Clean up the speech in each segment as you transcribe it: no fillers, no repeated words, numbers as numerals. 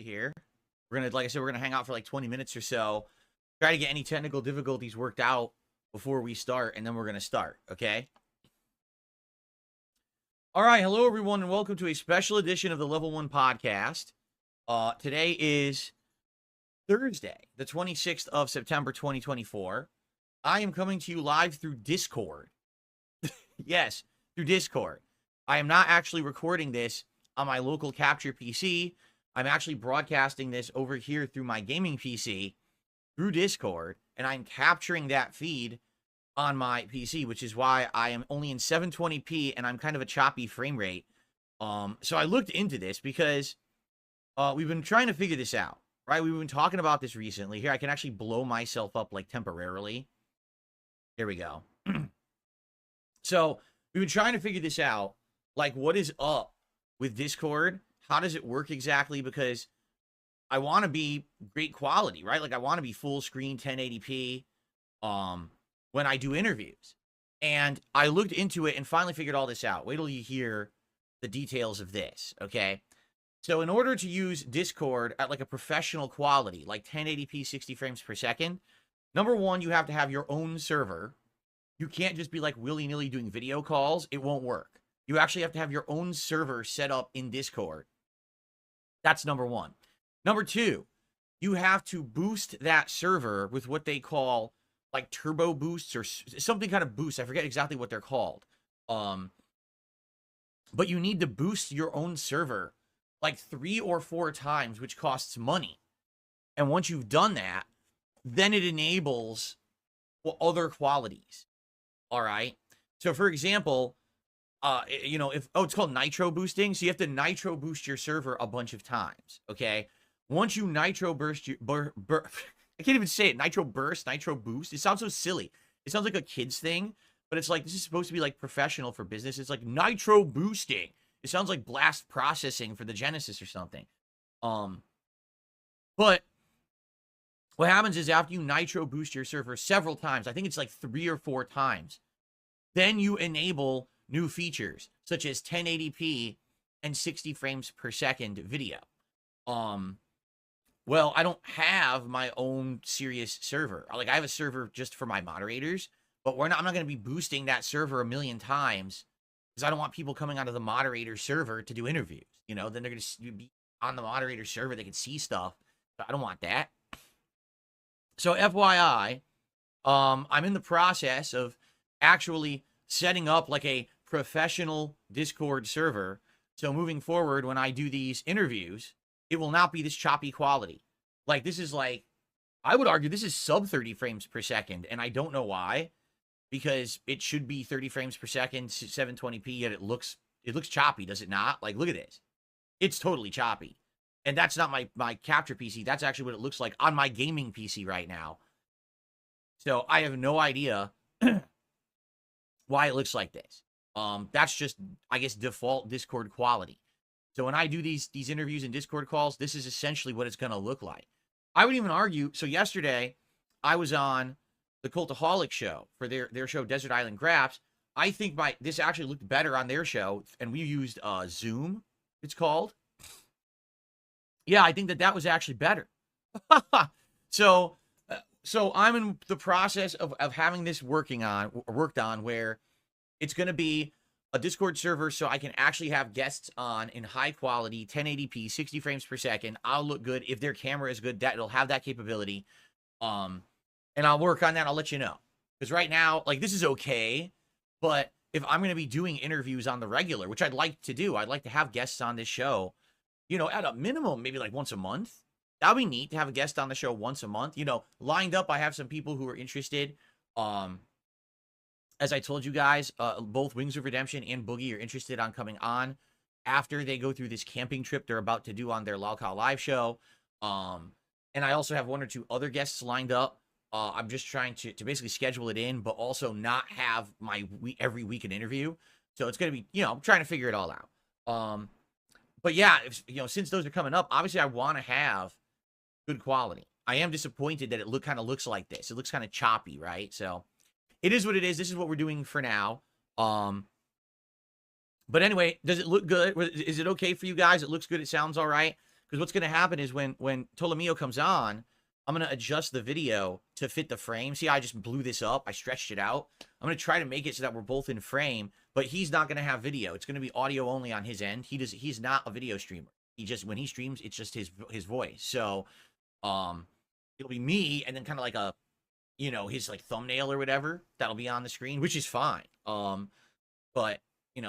shortly here. We're going to, like I said, we're going to hang out for like 20 minutes or so. Try to get any technical difficulties worked out before we start, and then we're going to start, okay? All right, hello everyone, and welcome to a special edition of the Level 1 podcast. Today is Thursday, the 26th of September, 2024. I am coming to you live through Discord. Yes, through Discord. I am not actually recording this on my local capture PC. I'm actually broadcasting this over here through my gaming PC through Discord, and I'm capturing that feed on my PC, which is why I am only in 720p and I'm kind of a choppy frame rate. So I looked into this because we've been trying to figure this out, right? We've been talking about this recently. Here, I can actually blow myself up like temporarily. Here we go. So we've been trying to figure this out, like what is up with Discord? How does it work exactly? Because I want to be great quality, right? Like I want to be full screen 1080p when I do interviews. And I looked into it and finally figured all this out. Wait till you hear the details of this, okay? So in order to use Discord at like a professional quality, like 1080p 60 frames per second, number one, you have to have your own server. You can't just be like willy-nilly doing video calls. It won't work. You actually have to have your own server set up in Discord. That's number one. Number two, you have to boost that server with what they call like turbo boosts or something kind of boost. I forget exactly what they're called. But you need to boost your own server like 3 or 4 times, which costs money. And once you've done that, then it enables other qualities. All right. So for example, it's called nitro boosting. So you have to nitro boost your server a bunch of times. Okay. Once you nitro burst your I can't even say it. Nitro burst, nitro boost. It sounds so silly. It sounds like a kid's thing, but it's like, this is supposed to be like professional for business. It's like nitro boosting. It sounds like blast processing for the Genesis or something. But what happens is after you nitro boost your server several times, I think it's like 3 or 4 times, then you enable new features such as 1080p and 60 frames per second video. Well, I don't have my own serious server. Like I have a server just for my moderators, but I'm not going to be boosting that server a million times because I don't want people coming onto the moderator server to do interviews. You know, then they're going to be on the moderator server. They can see stuff. But I don't want that. So FYI, I'm in the process of actually setting up like a professional Discord server. So moving forward, when I do these interviews, it will not be this choppy quality. Like this is like, I would argue this is sub 30 frames per second. And I don't know why, because it should be 30 frames per second, 720p, yet it looks choppy, does it not? Like, look at this. It's totally choppy. And that's not my capture PC. That's actually what it looks like on my gaming PC right now. So I have no idea why it looks like this. That's just, I guess, default Discord quality. So when I do these interviews and Discord calls, this is essentially what it's going to look like. I would even argue, so yesterday, I was on the Cultaholic show for their show, Desert Island Graps. I think this actually looked better on their show, and we used Zoom, it's called. Yeah, I think that was actually better. So I'm in the process of having this worked on where it's going to be a Discord server so I can actually have guests on in high quality, 1080p, 60 frames per second. I'll look good. If their camera is good, it'll have that capability. And I'll work on that. I'll let you know. Because right now, like, this is okay. But if I'm going to be doing interviews on the regular, which I'd like to do, I'd like to have guests on this show, you know, at a minimum, maybe like once a month. That would be neat to have a guest on the show once a month. You know, lined up, I have some people who are interested. As I told you guys, both Wings of Redemption and Boogie are interested on coming on after they go through this camping trip they're about to do on their Lolcow live show. And I also have 1 or 2 other guests lined up. I'm just trying to basically schedule it in, but also not have my every week an interview. So it's going to be, you know, I'm trying to figure it all out. But yeah, since those are coming up, obviously I want to have good quality. I am disappointed that it kind of looks like this. It looks kind of choppy, right? So it is what it is. This is what we're doing for now. But anyway, does it look good? Is it okay for you guys? It looks good. It sounds all right. Because what's going to happen is when Tolomeo comes on, I'm going to adjust the video to fit the frame. See, I just blew this up. I stretched it out. I'm going to try to make it so that we're both in frame, but he's not going to have video. It's going to be audio only on his end. He's not a video streamer. When he streams, it's just his voice. So, it'll be me and then kind of like a, his like thumbnail or whatever that'll be on the screen, which is fine. But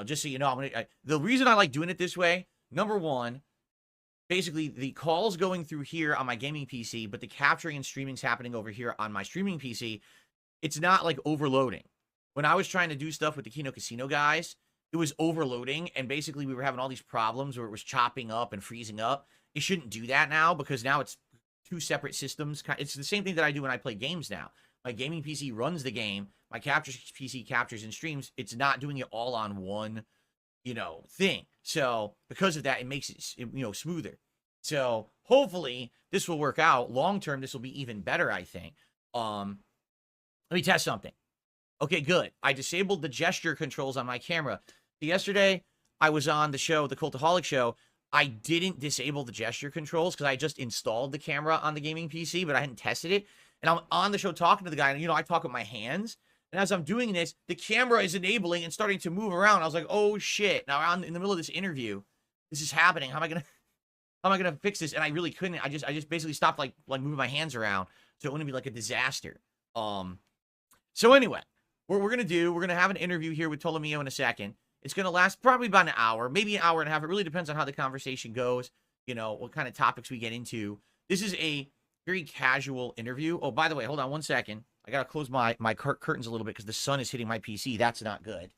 just so you know, the reason I like doing it this way, number one, basically the calls going through here on my gaming PC, but the capturing and streaming's happening over here on my streaming PC. It's not like overloading. When I was trying to do stuff with the Kino Casino guys, it was overloading, and basically we were having all these problems where it was chopping up and freezing up. It shouldn't do that now, because now it's two separate systems. It's the same thing that I do when I play games now. My gaming PC runs the game. My PC captures and streams. It's not doing it all on one, thing. So because of that, it makes it, smoother. So hopefully this will work out. Long term, this will be even better, I think. Let me test something. Okay, good. I disabled the gesture controls on my camera. Yesterday, I was on the show, the Cultaholic show. I didn't disable the gesture controls because I just installed the camera on the gaming PC, but I hadn't tested it. And I'm on the show talking to the guy, and, I talk with my hands. And as I'm doing this, the camera is enabling and starting to move around. I was like, oh, shit. Now, I'm in the middle of this interview. This is happening. How am I gonna fix this? And I really couldn't. I just basically stopped, like moving my hands around, so it wouldn't be like a disaster. So anyway, what we're gonna have an interview here with Tolomeo in a second. It's going to last probably about an hour, maybe an hour and a half. It really depends on how the conversation goes, what kind of topics we get into. This is a very casual interview. Oh, by the way, hold on one second. I got to close my curtains a little bit because the sun is hitting my PC. That's not good.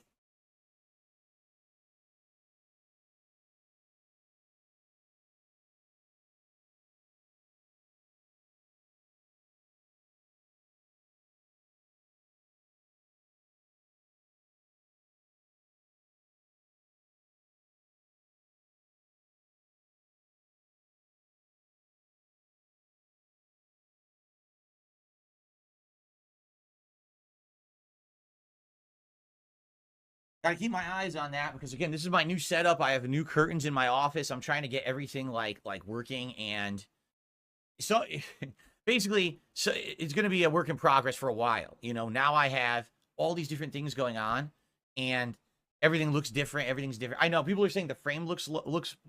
Gotta keep my eyes on that because, again, this is my new setup. I have new curtains in my office. I'm trying to get everything like working, and so basically, so it's going to be a work in progress for a while. Now I have all these different things going on, and everything looks different. Everything's different. I know people are saying the frame looks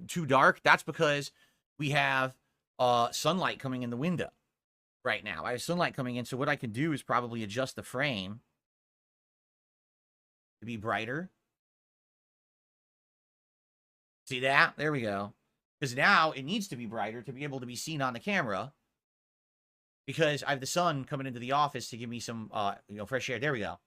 too dark. That's because we have sunlight coming in the window right now. I have sunlight coming in, so what I can do is probably adjust the frame to be brighter. See that? There we go. Because now it needs to be brighter to be able to be seen on the camera. Because I have the sun coming into the office to give me some, fresh air. There we go.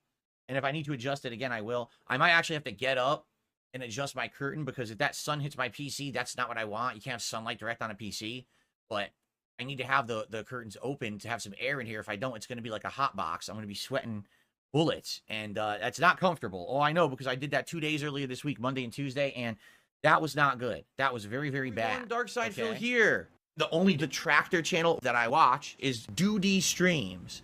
And if I need to adjust it again, I will. I might actually have to get up and adjust my curtain, because if that sun hits my PC, that's not what I want. You can't have sunlight direct on a PC. But I need to have the curtains open to have some air in here. If I don't, it's going to be like a hot box. I'm going to be sweating bullets, and that's not comfortable. Oh, I know, because I did that 2 days earlier this week, Monday and Tuesday, and that was not good. That was very, very bad. Dark Side Phil here. The only detractor channel that I watch is Doody Streams.